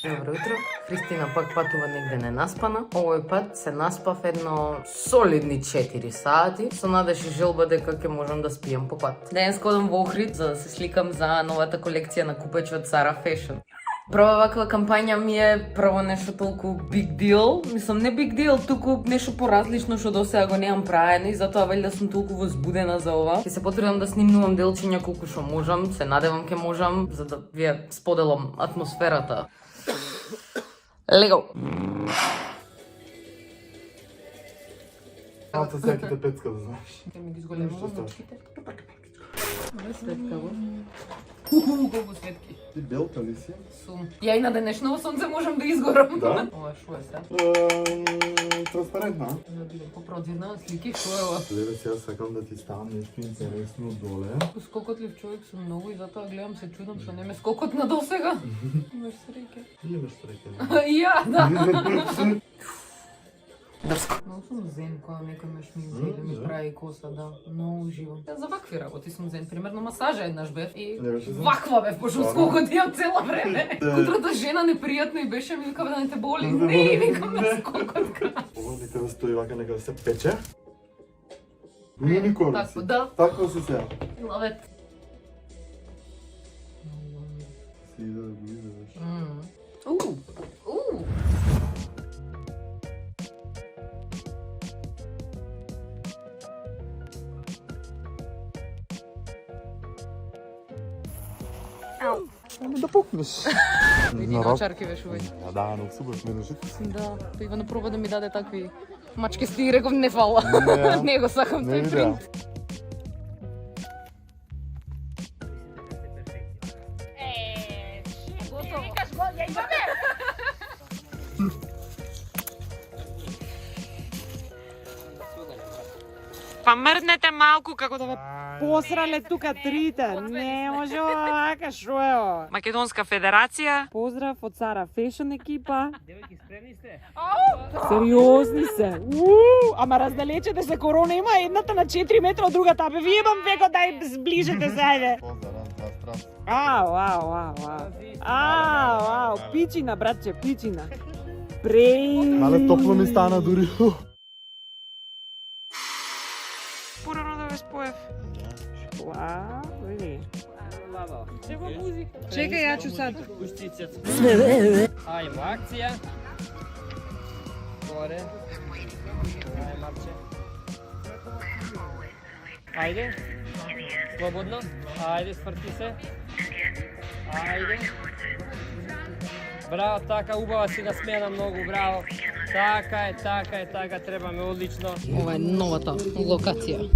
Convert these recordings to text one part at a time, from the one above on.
Добро утро. Христина пак патува негде ненаспана. Овој пат се наспав едно солидни 4 сати. Со надеж и желба дека ќе можам да спијам по пат. Денес одам во Охрид за да се сликам за новата колекција на купеч од Sara Fashion. Прва ваква кампања ми е прво нешто толку big deal. Мислам, не big deal, туку нешто поразлично што досега го немам правено и затоа валјда сум толку возбудена за ова. Ќе се потрудам да снимнувам делчиња колку што можам, се надевам ќе можам, за да ви споделам атмосферата. Лего! Малце секите пецка, да знаеш. Ќе ми ги зголемувам Ништо очките. Светка го. Колку светки. Ти белка ли си? Сум. Ја и на денешново сонце можам да изгорам. Да? Ова шо е се? Транспарентна. Да бидам попродирна слики, шо е ова? Леле, сега сакам да ти ставам нешто интересно доле. Скокотлив човек сум многу и затоа гледам се чудам што не ме скокот на досега. Имаш среќа. Ти имаш среќа. И ја, да. Дрско. Многу сум зен кога некој ме шминка или ми прави коса, да. Многу уживам. За вакви работи сум зен. Примерно масажа еднаш бев и Не беше зен? ваква бев, пошто скокот имам цело време. Утрата жена непријатно и беше ми вика да не те боли. Не, викам на скокот краш. Ова нека да стои вака, нека да се пече. Уникорн си. Такво, да. Такво си сега. Лавет. Си иде да го изедеш. Ами да пукнеш. Види на очарки беше увеќе. Да, но супер мене Да, тој Ивано проба да ми даде такви мачкести и реков не фала. Не, Не го сакам не тој видеа. принт. Па мрднете малку како да ве Посрале тука трите. Не може овака, шо е ова? Македонска федерација. Поздрав од Sara Fashion екипа. Девојки, спремни сте? Сериозни се. Ама раздалечете се, корона има едната на 4 метра од другата. Абе, вие имам веко дај зближете се, ајде. Ау, пичина, братче, пичина. Мале топло ми стана дури. Порано да ве споев. Види. Чекај, ја ću sad. Ajmo, akcija. Gore. Ajde, Marče. Ajde. Slobodno. Ajde, svrti se. Ajde. Bravo, така, убава си на смена, многу браво. Така, треба ме одлично. Ова е новата локација.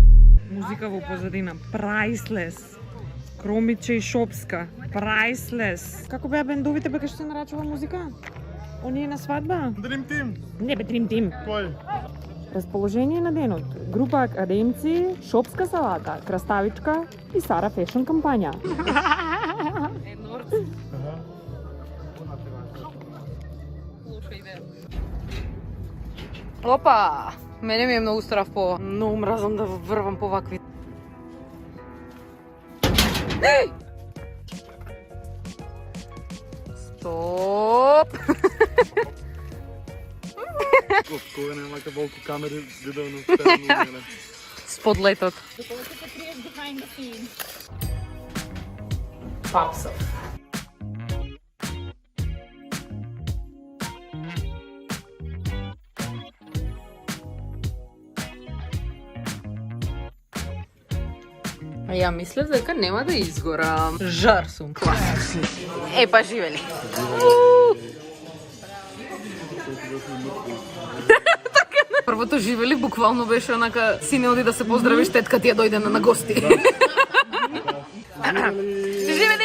Музика во позадина, priceless. Кромиче и шопска, priceless. Како беа бендовите бе кај што се нарачува музика? Оние на свадба? Dream Team. Не бе, Dream Team. Кој? Расположение на денот. Група академци, шопска салата, краставичка и Sara Fashion кампања. Опа! Мене ми е многу страв по... Многу мразам да врвам по вакви. Стоп! Кога нема ка волку камери видео на сцена. Спотлетот. Папсов. Ја мислев дека нема да изгорам. Жар сум. Клас. Па живели. Првото живели буквално беше онака си не оди да се поздравиш, тетка ти ја дојде на гости. Живели!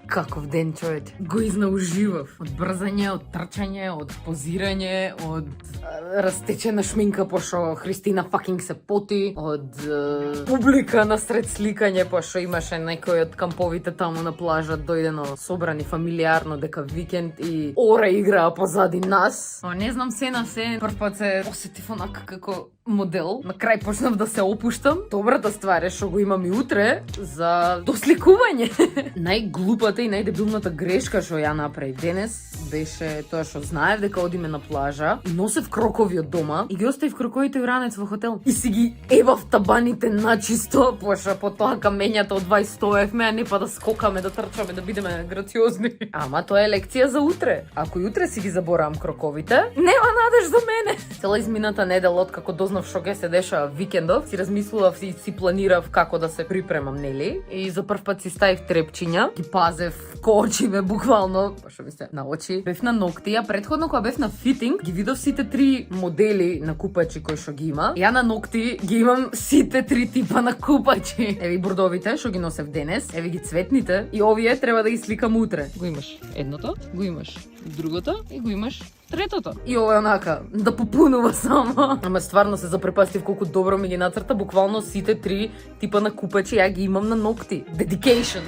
Каков ден, човече. Го изнауживав. Од брзање, од трчање, од позирање, од растечена шминка, пошто Христина факинг се поти, од публика насред сликање, пошто имаше некој од камповите таму на плажа, дојдено собрани фамилиарно дека викенд и ора играа позади нас. Но не знам, се на се, прв пат се осетив онака како модел. На крај почнав да се опуштам. Добрата ствар е што го имам и утре за досликување. Најглупата и најдебилната грешка што ја направив денес беше тоа што знаев дека одиме на плажа и носев крокови од дома и ги оставив кроковите вранец во хотел. И си ги ебав табаните начисто, пошто по тоа камењата од 20 стоевме, а не па да скокаме, да трчаме, да бидеме грациозни. Ама тоа е лекција за утре. Ако и утре си ги заборавам кроковите, нема надеж за мене. Цела измината недела од како дознав што ќе се деша викендов, си размислував и си планирав како да се припремам, нели? И за прв пат си ставив трепчиња, ги пазев ко очиме буквално, што ми се на очи. Бев на ногти, а претходно кога бев на фитинг, ги видов сите три модели на купачи кои што ги има. Ја на ногти ги имам сите три типа на купачи. Еви бордовите што ги носев денес, еви ги цветните и овие треба да ги сликам утре. Го имаш едното, го имаш другото и го имаш третото. И ова е онака, да попунува само. Ама стварно се запрепастив колку добро ми ги нацрта, буквално сите три типа на купачи ја ги имам на ногти. Dedication.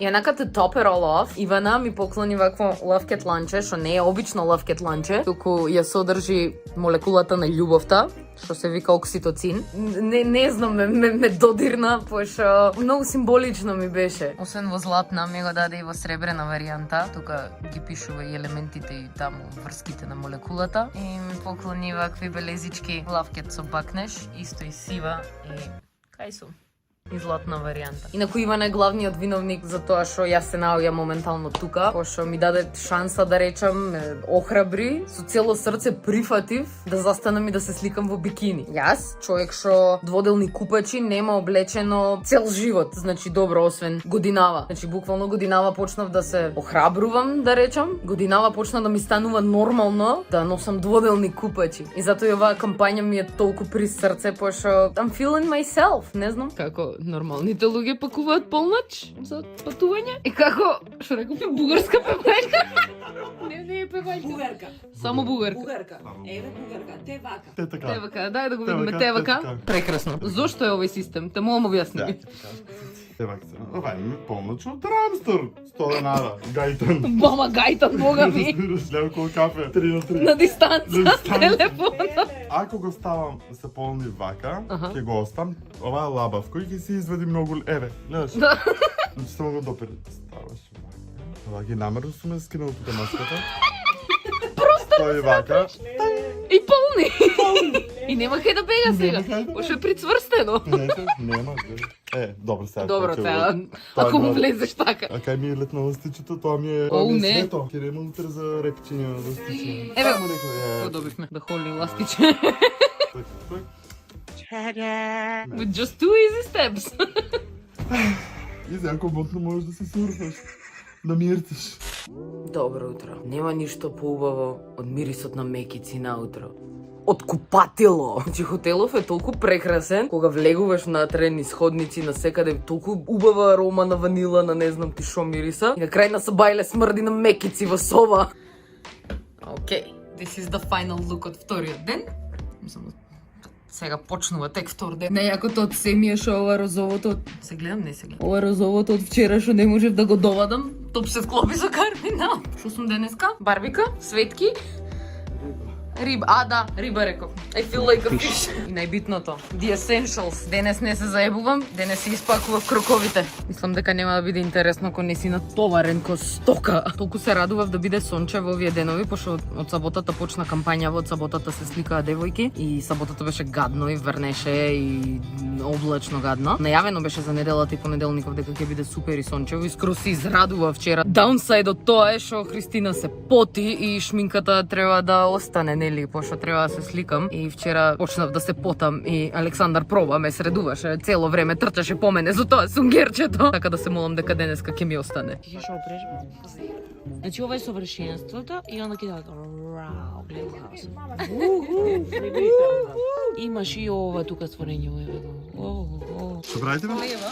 И онака to top it all off, Ивана ми поклони вакво love cat ланче, што не е обично love cat ланче, туку ја содржи молекулата на љубовта, што се вика окситоцин. Не знам, ме додирна, пошто многу символично ми беше. Освен во златна, ми го даде и во сребрена варијанта, тука ги пишува и елементите и таму врските на молекулата. И ми поклони вакви белезички love cat со бакнеш, исто и сива и кај сум. И златна варијанта. Инаку Иван е главниот виновник за тоа што јас се наоѓам моментално тука, пошто ми даде шанса да речам, ме охрабри, со цело срце прифатив да застанам и да се сликам во бикини. Јас, човек што дводелни купачи нема облечено цел живот, значи добро освен годинава. Значи буквално годинава почнав да се охрабрувам, да речам. Годинава почна да ми станува нормално да носам дводелни купачи. И затоа и оваа кампања ми е толку при срце, пошто I'm feeling myself, не знам како нормалните луѓе пакуваат полноч за патување. И како, што реков, бугарска певајка? Не е певајка. Бугарка. Само бугарка. Бугарка. Еве бугарка. Те вака. Те така. Те вака, дај да го видиме Те те вака, вака. те така. Прекрасно. Зошто е овој систем? Те мога објасни. Те вака. Ова е полноч од Рамстор. 100 денара. Гајтан. Мама гајтан, бога ми. Разбираш, леко кафе. 3 на 3. На дистанца, На с дистанца. телефона. Ако го ставам да се полни вака, Аха. ќе го оставам. Ова е лабав, кој ќе си извади многу... Еве, гледаш? Да. Значи само го допери. Ставаш вака. Ова ги намерно сум ја скинал тука маската. Просто стои вака. И полни. И нема кај да бега сега. Нема кај да Пошто е прицврстено. Нема. Добро сега. Добро, ќе сега, го- тоа ако му е влезеш така. А кај ми е летнало стичето, тоа ми е... О, тоа ми е не. свето. Ке нема утре за репчиња да стиче. Еве, Само некој, Го добивме да холи ластиче. With just two easy steps. И за ако мотно можеш да се сурфаш. Да миртиш. Добро утро. Нема ништо поубаво од мирисот на мекици наутро. Од купатило. Значи хотелов е толку прекрасен, кога влегуваш натре низ ходници на секаде, толку убава арома на ванила, на не знам ти шо мириса. И на крај на сабајле смрди на мекици во соба. Океј, this is the final look од вториот ден. Само сега почнува тек втор ден. Најакото од се ми е шо ова розовото од... Се гледам, не се гледам. Ова розовото од вчера што не можев да го довадам. Топ се вклопи со Кармина. Што сум денеска? Барбика, светки. Риба, да, риба реков. I feel like a fish. И најбитното, the essentials. Денес не се заебувам, денес се испакував кроковите. Мислам дека нема да биде интересно ако не си натоварен ко стока. Толку се радував да биде сонче во овие денови, пошто од саботата почна кампањава, од саботата се сликаа девојки и саботата беше гадно и врнеше и облачно гадно. Најавено беше за неделата и понеделников дека ќе биде супер и сончево и скоро се израдува вчера. Даунсайд од тоа е што Христина се поти и шминката треба да остане, нели, пошто треба да се сликам. И вчера почнав да се потам и Александар проба ме средуваше, цело време трчаше по мене за тоа сунгерчето. Така да се молам дека денеска ќе ми остане. Ти ќе опреш? Значи ова е совршенството и onda ќе дадат рау, гледај Имаш и ова тука створење, еве го. Што правите? Лева.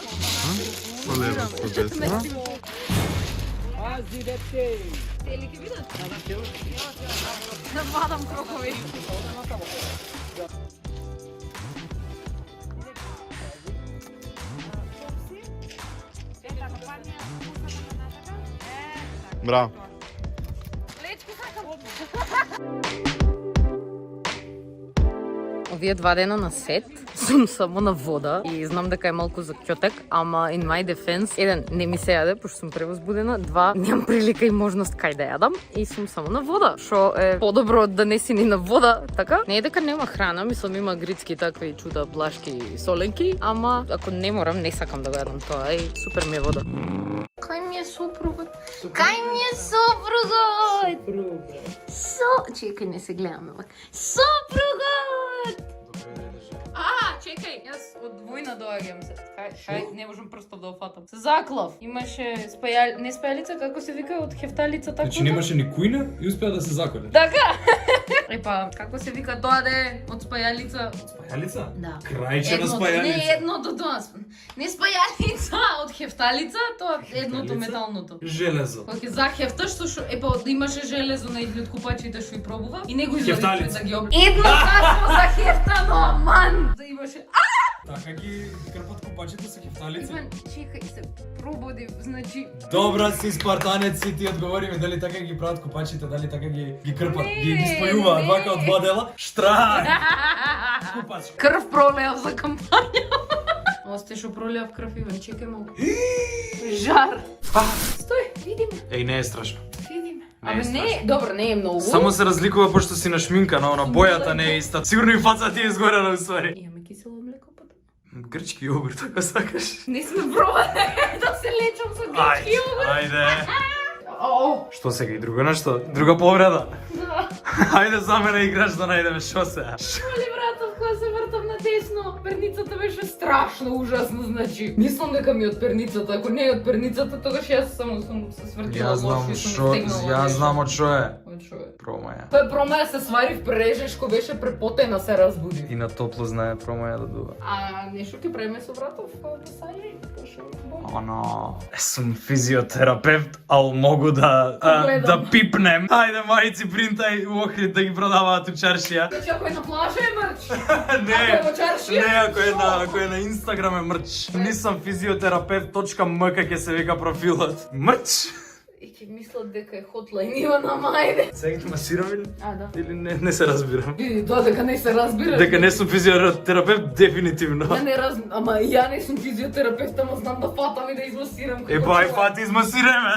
По лево, по десно. Пази, дете! Тели ќе видат? Да вадам крокови. Браво. овие 2 дена на сет сум само на вода и знам дека е малку за ќотек, ама in my defense, еден, не ми се јаде, пошто сум превозбудена, два, немам прилика и можност кај да јадам и сум само на вода, што е подобро да не си ни на вода, така? Не е дека нема храна, мислам има грицки такви чуда, блашки и соленки, ама ако не морам, не сакам да го јадам тоа и супер ми е вода. Кај ми е сопругот? Кај ми е сопругот? Чекај, не се гледаме. Сопругот! Чекај, јас од војна доаѓам се. Хај, не можам прстов да офатам. Се заклав. Имаше не спајалица, како се вика, од хефталица, така? Значи немаше ни кујна и успеа да се заколе. Така! Епа, како се вика тоа да е од спајалица? Спајалица? Да. Крајче на спајалица. Не, едното тоа. Не спајалица, од хефталица, тоа едното металното. Железо. Кога ќе захефташ, што епа имаше железо на едни од купачите што и пробува и него Хефталица. да ги едно какво захефтано, ман! Да имаше Така ги крпат купачите со хефталици. Иван, чекај се, пробуди, значи... Добра си спартанец и ти одговори ми дали така ги прават купачите, дали така ги крпат, ги спојуваат вака од два дела. Штрај! Купач. Крв пролеав за кампања. Осте што пролеав крв, Иван, чекај малку. Жар. Стој, види ме, Еј, не е страшно. види ме. Не е Абе не, добро, не е многу. Само се разликува пошто си нашминкана, она бојата не е иста. Сигурно и фаца ти е изгорена усвари. Имаме кисело млеко па. Грчки јогурт, ако сакаш. Не сме пробали да се лечам со грчки јогурт. Ајде. О, Што сега и друго нешто? Друга повреда? да. Ајде за мене играш да најдеме шо се. Али братов, кога се вртам на десно, перницата беше страшно ужасно, значи. Мислам дека ми е од перницата, ако не е од перницата, тогаш јас само сум се свртила лошо и сум стегнала. Јас знам од шо е. Од шо е? Промаја. Тој промаја се свари в прежешко, беше препотена, се разбуди. И на топло знае промаја да дува. А нешто ќе правиме со братов масажи, пошо боле. Оно, сум физиотерапевт, ал могу да Гледам. пипнем. Ајде мајци принтај у Охрид да ги продаваат у чаршија. Значи ако е на плажа е мрч. Не, Ако е во чаршија? не, ако е на Инстаграм е мрч. Нисам физиотерапевт.мк ќе се вика профилот. Мрч. И ќе мислат дека е хотлайн Ивана, мајде. Сега ќе масирам или? А, да. Или не се разбирам. Види, тоа дека не се разбира. Дека не сум физиотерапевт, дефинитивно. Ја не ама ја не сум физиотерапевт, ама знам да фатам и да измасирам. Е, бај, фати, измасиреме.